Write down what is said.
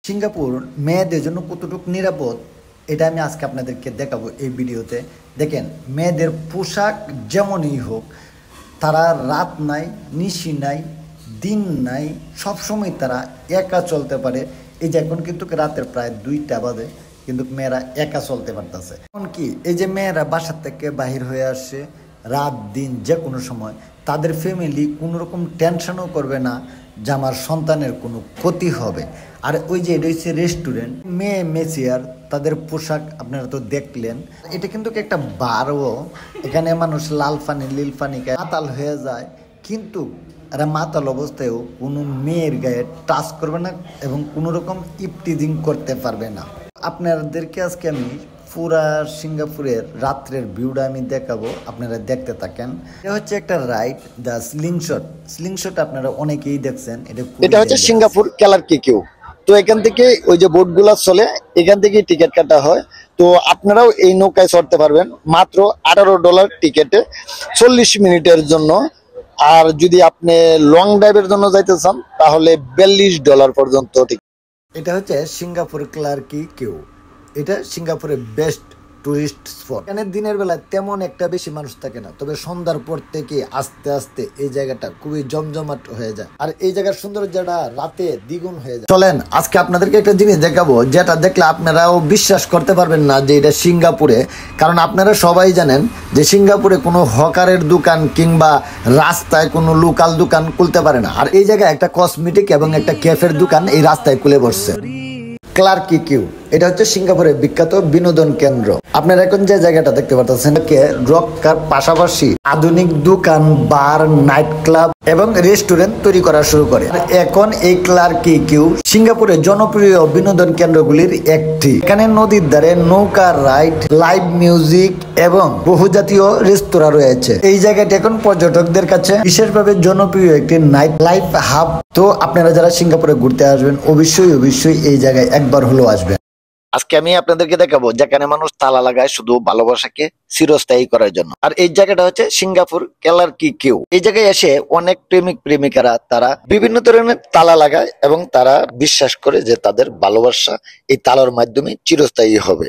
Singapore মেয়েদের জন্য কতটুকু নিরাপদ এটা আমি আজকে আপনাদেরকে দেখাবো এই ভিডিওতে। দেখেন, মেয়েদের পোশাক যেমনই হোক, তারা রাত নাই, নিশি নাই, দিন নাই, সবসময় তারা একা চলতে পারে। এই যে এখন কিন্তু রাতের প্রায় 2টা বাজে, কিন্তু মেয়েরা একা চলতে পারতেছে। এমনকি এই যে মেয়েরা বাসার থেকে বাহির হয়ে আসে রাত দিন যে কোনো সময়, তাদের ফ্যামিলি কোনো রকম টেনশনও করবে না যে আমার সন্তানের কোনো ক্ষতি হবে। আর ওই যে এটা হচ্ছে রেস্টুরেন্ট, মেয়ে মেসিয়ার, তাদের পোশাক আপনারা তো দেখলেন। এটা কিন্তু একটা বারও, এখানে মানুষ লাল পানি নীল পানি মাতাল হয়ে যায়, কিন্তু এরা মাতাল অবস্থায়ও কোনো মেয়ের গায়ে টাচ করবে না এবং কোনো রকম ইপটিজিং করতে পারবে না। আপনাদেরকে আজকে আমি পুরা সিঙ্গাপুরের রাত্রের ভিউটা আমি দেখাবো, আপনারা দেখতে থাকেন। এটা হচ্ছে একটা রাইড, দ্য স্লিংশট। স্লিংশট আপনারা অনেকেই দেখছেন। এটা হচ্ছে সিঙ্গাপুর কেলার কিউ। তো এখান থেকে ওই যে বোটগুলো চলে, এখান থেকে টিকিট কাটা হয়। তো আপনারাও এই নৌকায় চড়তে পারবেন মাত্র $18 টিকেটে 40 মিনিটের জন্য। আর যদি আপনি লং ড্রাইভের জন্য যাইতে চান তাহলে $42 পর্যন্ত। এটা হচ্ছে সিঙ্গাপুর ক্লার্কি কিউ। এটা সিঙ্গাপুরের বেস্ট টুরিস্ট স্পট। এখানে দিনের বেলা তেমন একটা বেশি মানুষ থাকে না, তবে সন্ধ্যার পর থেকে আস্তে আস্তে এই জায়গাটা খুবই জমজমাট হয়ে যায়, আর এই জায়গার সৌন্দর্যটা রাতে দ্বিগুণ হয়ে যায়। চলেন আজকে আপনাদেরকে একটা জিনিস দেখাবো, যেটা দেখলে আপনারাও বিশ্বাস করতে পারবেন না যে এটা সিঙ্গাপুরে। কারণ আপনারা সবাই জানেন যে সিঙ্গাপুরে কোনো হকারের দোকান কিংবা রাস্তায় কোনো লোকাল দোকান খুলতে পারে না, আর এই জায়গায় একটা কসমেটিক এবং একটা ক্যাফের দোকান এই রাস্তায় খুলে বসছে। ক্লার্কি কিউ এটা হচ্ছে সিঙ্গাপুরের বিখ্যাত বিনোদন কেন্দ্র। আপনারা এখন যে জায়গাটা দেখতে পাচ্ছেন, রক্ষার পাশাপাশি আধুনিক দোকান, বার, নাইট ক্লাব এবং রেস্টুরেন্ট তৈরি করা শুরু করে। এখন এই ক্লার্কি কিউ সিঙ্গাপুরের জনপ্রিয় বিনোদন কেন্দ্রগুলির একটি। এখানে নদীর ধারে নৌকা রাইড, লাইভ মিউজিক এবং বহুজাতীয় রেস্তোরাঁ রয়েছে। এই জায়গাটি এখন পর্যটকদের কাছে বিশেষভাবে জনপ্রিয় একটি নাইট লাইফ হাব। তো আপনারা যারা সিঙ্গাপুরে ঘুরতে আসবেন অবশ্যই এই জায়গায় একবার হলেও আসবেন। আজকে আমি আপনাদেরকে দেখাবো যেখানে মানুষ তালা লাগায় শুধু ভালোবাসাকে চিরস্থায়ী করার জন্য। আর এই জায়গাটা হচ্ছে সিঙ্গাপুর ক্লার্কি কিউ। এই জায়গায় এসে অনেক প্রেমিক প্রেমিকারা তারা বিভিন্ন ধরনের তালা লাগায় এবং তারা বিশ্বাস করে যে তাদের ভালোবাসা এই তালার মাধ্যমে চিরস্থায়ী হবে।